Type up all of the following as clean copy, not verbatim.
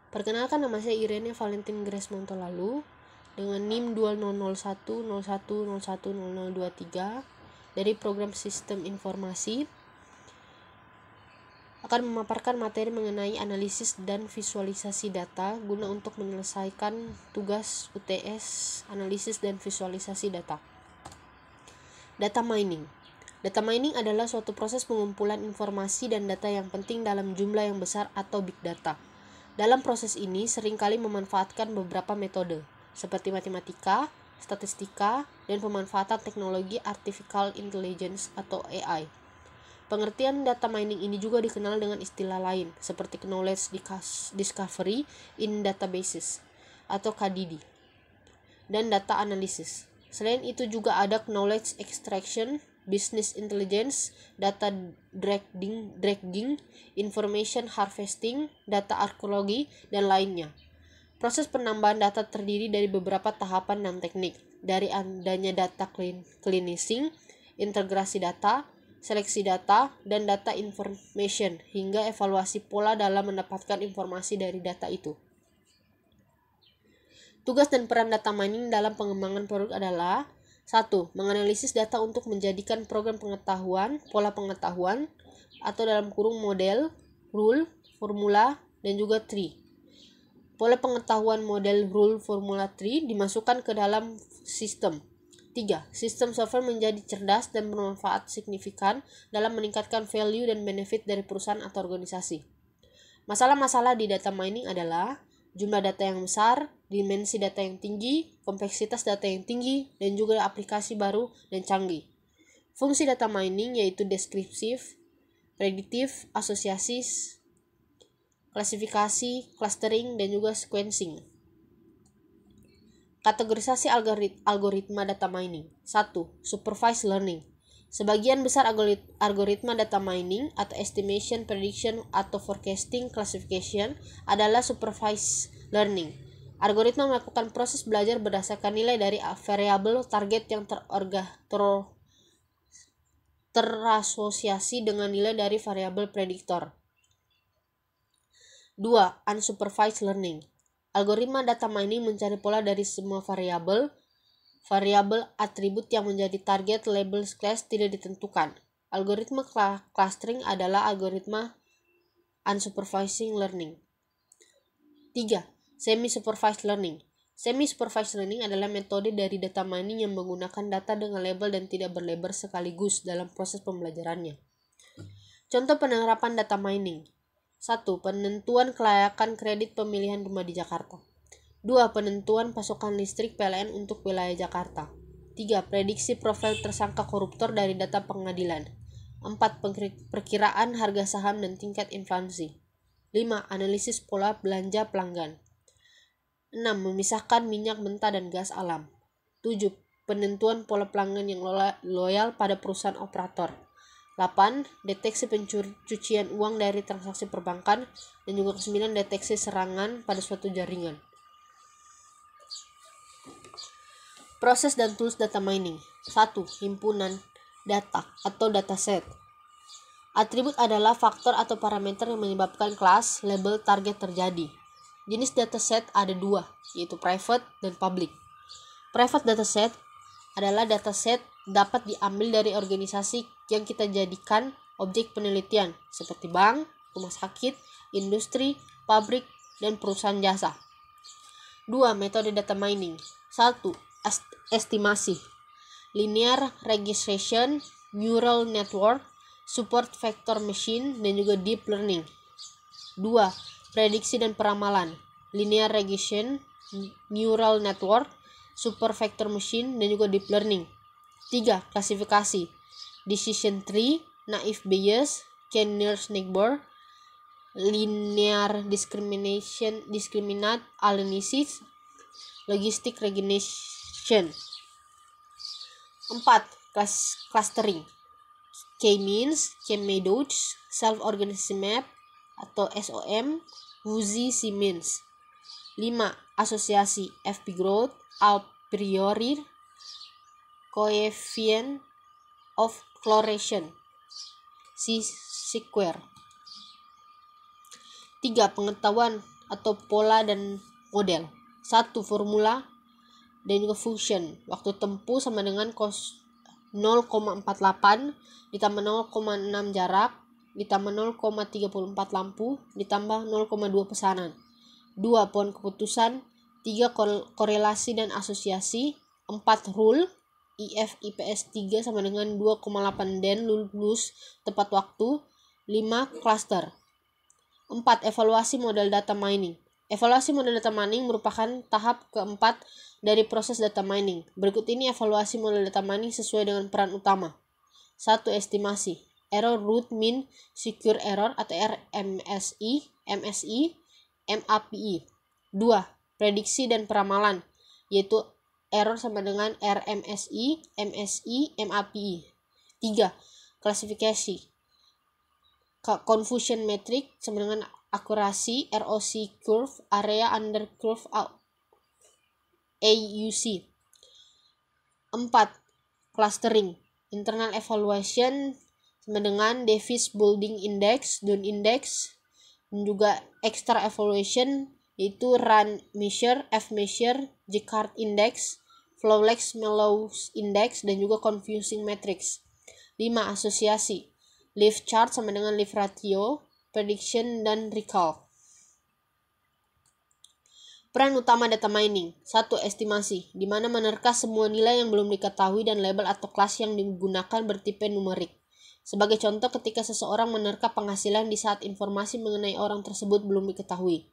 Perkenalkan, nama saya Irene Valentin Grace Montolalu dengan NIM 200101010023 dari program Sistem Informasi, akan memaparkan materi mengenai analisis dan visualisasi data guna untuk menyelesaikan tugas UTS analisis dan visualisasi data. Data mining. Data mining adalah suatu proses pengumpulan informasi dan data yang penting dalam jumlah yang besar atau big data. Dalam proses ini seringkali memanfaatkan beberapa metode, seperti matematika, statistika, dan pemanfaatan teknologi artificial intelligence atau AI. Pengertian data mining ini juga dikenal dengan istilah lain, seperti knowledge discovery in databases atau KDD, dan data analysis. Selain itu juga ada knowledge extraction, business intelligence, data dragging, information harvesting, data arkeologi, dan lainnya. Proses penambahan data terdiri dari beberapa tahapan dan teknik, dari adanya data cleansing, integrasi data, seleksi data, dan data information, hingga evaluasi pola dalam mendapatkan informasi dari data itu. Tugas dan peran data mining dalam pengembangan produk adalah: 1. Menganalisis data untuk menjadikan program pengetahuan, pola pengetahuan, atau dalam kurung model, rule, formula, dan juga tree. Pola pengetahuan, model, rule, formula, tree dimasukkan ke dalam sistem. 3. Sistem software menjadi cerdas dan bermanfaat signifikan dalam meningkatkan value dan benefit dari perusahaan atau organisasi. Masalah-masalah di data mining adalah jumlah data yang besar, dimensi data yang tinggi, kompleksitas data yang tinggi, dan juga aplikasi baru dan canggih. Fungsi data mining yaitu deskriptif, prediktif, asosiasis, klasifikasi, clustering, dan juga sequencing. Kategorisasi algoritma data mining. 1. Supervised learning. Sebagian besar algoritma data mining atau estimation, prediction, atau forecasting classification adalah supervised learning. Algoritma melakukan proses belajar berdasarkan nilai dari variabel target yang terasosiasi dengan nilai dari variabel prediktor. 2. Unsupervised learning. Algoritma data mining mencari pola dari semua variabel atribut yang menjadi target label class tidak ditentukan. Algoritma clustering adalah algoritma unsupervised learning. 3. Semi-supervised learning. Semi-supervised learning adalah metode dari data mining yang menggunakan data dengan label dan tidak berlabel sekaligus dalam proses pembelajarannya. Contoh penerapan data mining. 1. Penentuan kelayakan kredit pemilihan rumah di Jakarta. 2. Penentuan pasokan listrik PLN untuk wilayah Jakarta. 3. Prediksi profil tersangka koruptor dari data pengadilan. 4. Perkiraan harga saham dan tingkat inflasi. 5. Analisis pola belanja pelanggan. 6. Memisahkan minyak mentah dan gas alam. 7. Penentuan pola pelanggan yang loyal pada perusahaan operator. 8. Deteksi pencucian uang dari transaksi perbankan. Dan juga 9. Deteksi serangan pada suatu jaringan. Proses dan tools data mining. 1. Himpunan data atau dataset. Atribut adalah faktor atau parameter yang menyebabkan kelas, label, target terjadi. Jenis dataset ada 2, yaitu private dan public. Private dataset adalah dataset dapat diambil dari organisasi yang kita jadikan objek penelitian, seperti bank, rumah sakit, industri, pabrik, dan perusahaan jasa. 2. Metode data mining. 1. Estimasi, linear regression, neural network, support vector machine, dan juga deep learning. 2. Prediksi dan peramalan, linear regression, neural network, super vector machine, dan juga deep learning. 3. Klasifikasi, decision tree, naive bayes, Kenner's neighbor, linear discriminant analysis, logistic regression. 4. Clustering, K-means, K-methods, self-organizing map atau SOM, Wuzzi C-means. 5. Asosiasi, FP growth, a priori, coefficient of correlation, C-square. 3. Pengetahuan atau pola dan model. 1. Formula dan juga function. Waktu tempuh sama dengan cos 0,48 ditambah 0,6 jarak ditambah 0,34 lampu ditambah 0,2 pesanan. 2. Pohon keputusan. 3. Korelasi dan asosiasi. 4. Rule. IF IPS 3 sama dengan 2,8 dan lulus tepat waktu. 5. Cluster. 4. Evaluasi model data mining. Evaluasi model data mining merupakan tahap keempat dari proses data mining. Berikut ini evaluasi model data mining sesuai dengan peran utama. 1. Estimasi. Error root mean secure error atau RMSI, MAPI. 2. Prediksi dan peramalan, yaitu error sama dengan RMSI, MSI, MAPI. 3. Klasifikasi. Confusion metric sama dengan akurasi, ROC curve, area under curve, AUC. 4. Clustering. Internal evaluation sama dengan Davis Building Index, Dunn Index, dan juga extra evaluation yaitu Rand measure, F measure, Jaccard Index, Flawless Mallows Index, dan juga confusing matrix. 5. Asosiasi. Leaf chart sama dengan leaf ratio, prediction, dan recall. Peran utama data mining. 1. Estimasi, di mana menerka semua nilai yang belum diketahui dan label atau kelas yang digunakan bertipe numerik. Sebagai contoh, ketika seseorang menerka penghasilan di saat informasi mengenai orang tersebut belum diketahui.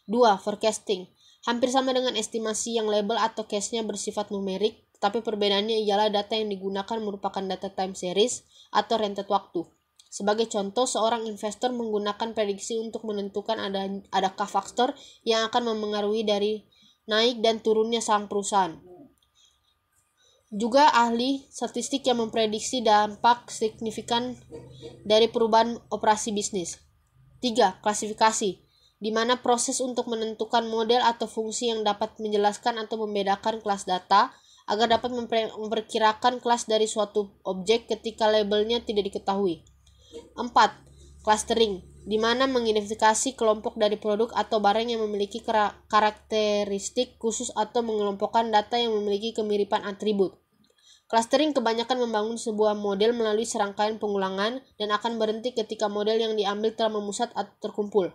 2. Forecasting. Hampir sama dengan estimasi yang label atau case-nya bersifat numerik, tapi perbedaannya ialah data yang digunakan merupakan data time series atau rentet waktu. Sebagai contoh, seorang investor menggunakan prediksi untuk menentukan adakah faktor yang akan memengaruhi dari naik dan turunnya saham perusahaan. Juga ahli statistik yang memprediksi dampak signifikan dari perubahan operasi bisnis. 3. Klasifikasi, di mana proses untuk menentukan model atau fungsi yang dapat menjelaskan atau membedakan kelas data agar dapat memperkirakan kelas dari suatu objek ketika labelnya tidak diketahui. 4. Clustering, di mana mengidentifikasi kelompok dari produk atau barang yang memiliki karakteristik khusus atau mengelompokkan data yang memiliki kemiripan atribut. Clustering kebanyakan membangun sebuah model melalui serangkaian pengulangan dan akan berhenti ketika model yang diambil telah memusat atau terkumpul.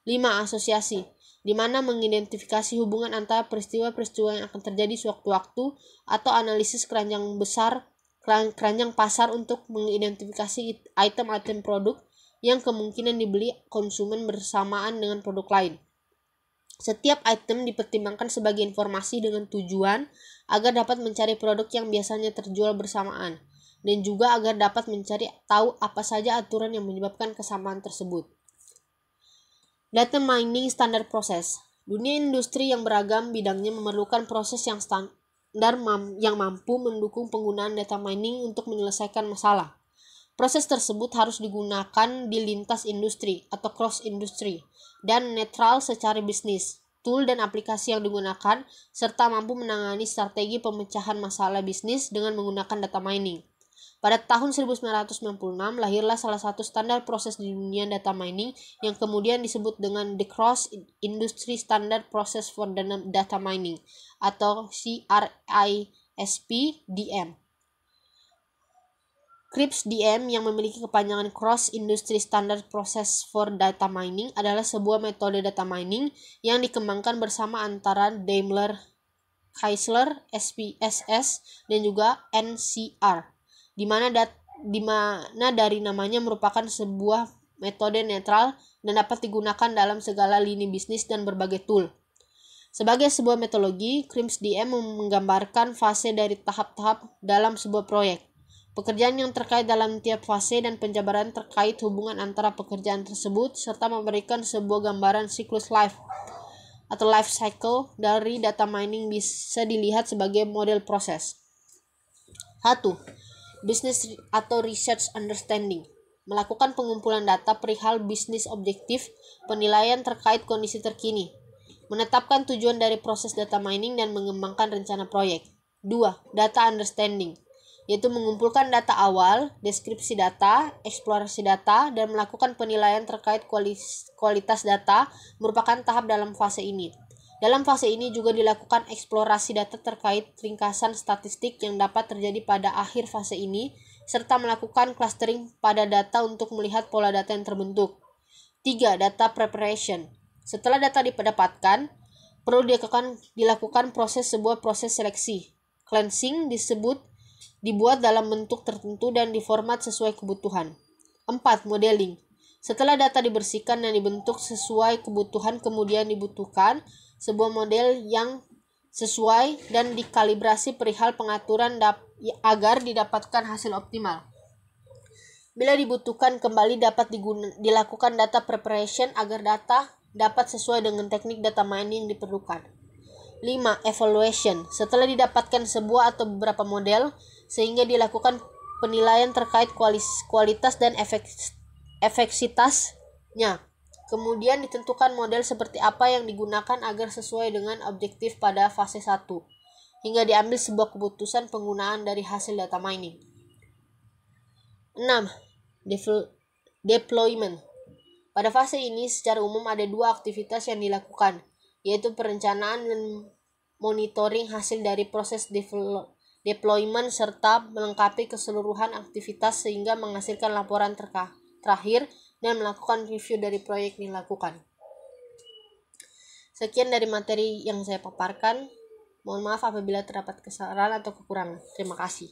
5. Asosiasi, di mana mengidentifikasi hubungan antara peristiwa-peristiwa yang akan terjadi sewaktu-waktu atau analisis keranjang pasar untuk mengidentifikasi item-item produk yang kemungkinan dibeli konsumen bersamaan dengan produk lain. Setiap item dipertimbangkan sebagai informasi dengan tujuan agar dapat mencari produk yang biasanya terjual bersamaan, dan juga agar dapat mencari tahu apa saja aturan yang menyebabkan kesamaan tersebut. Data mining standar proses. Dunia industri yang beragam bidangnya memerlukan proses yang standar yang mampu mendukung penggunaan data mining untuk menyelesaikan masalah. Proses tersebut harus digunakan di lintas industri atau cross industry dan netral secara bisnis. Tool dan aplikasi yang digunakan serta mampu menangani strategi pemecahan masalah bisnis dengan menggunakan data mining. Pada tahun 1996 lahirlah salah satu standar proses di dunia data mining yang kemudian disebut dengan The Cross Industry Standard Process for Data Mining atau CRISP-DM. CRISP-DM yang memiliki kepanjangan Cross Industry Standard Process for Data Mining adalah sebuah metode data mining yang dikembangkan bersama antara Daimler, Chrysler, SPSS, dan juga NCR, di mana dari namanya merupakan sebuah metode netral dan dapat digunakan dalam segala lini bisnis dan berbagai tool. Sebagai sebuah metodologi, CRISP-DM menggambarkan fase dari tahap-tahap dalam sebuah proyek. pekerjaan yang terkait dalam tiap fase dan penjabaran terkait hubungan antara pekerjaan tersebut, serta memberikan sebuah gambaran siklus life atau life cycle dari data mining bisa dilihat sebagai model proses. 1. Business atau research understanding. Melakukan pengumpulan data perihal bisnis objektif, penilaian terkait kondisi terkini, menetapkan tujuan dari proses data mining dan mengembangkan rencana proyek. 2. Data understanding, yaitu mengumpulkan data awal, deskripsi data, eksplorasi data, dan melakukan penilaian terkait kualitas data merupakan tahap dalam fase ini. Dalam fase ini juga dilakukan eksplorasi data terkait ringkasan statistik yang dapat terjadi pada akhir fase ini, serta melakukan clustering pada data untuk melihat pola data yang terbentuk. 3. Data preparation. Setelah data didapatkan, perlu dilakukan sebuah proses seleksi. Cleansing dibuat dalam bentuk tertentu dan diformat sesuai kebutuhan. 4. Modeling. Setelah data dibersihkan dan dibentuk sesuai kebutuhan, kemudian dibutuhkan sebuah model yang sesuai dan dikalibrasi perihal pengaturan agar didapatkan hasil optimal. Bila dibutuhkan, kembali dapat dilakukan data preparation agar data dapat sesuai dengan teknik data mining yang diperlukan. 5. Evaluation. Setelah didapatkan sebuah atau beberapa model, sehingga dilakukan penilaian terkait kualitas dan efektivitasnya. Kemudian ditentukan model seperti apa yang digunakan agar sesuai dengan objektif pada fase 1, hingga diambil sebuah keputusan penggunaan dari hasil data mining. 6. Deployment. Pada fase ini secara umum ada dua aktivitas yang dilakukan, yaitu perencanaan dan monitoring hasil dari proses deployment serta melengkapi keseluruhan aktivitas sehingga menghasilkan laporan terakhir dan melakukan review dari proyek yang dilakukan. Sekian dari materi yang saya paparkan. Mohon maaf apabila terdapat kesalahan atau kekurangan. Terima kasih.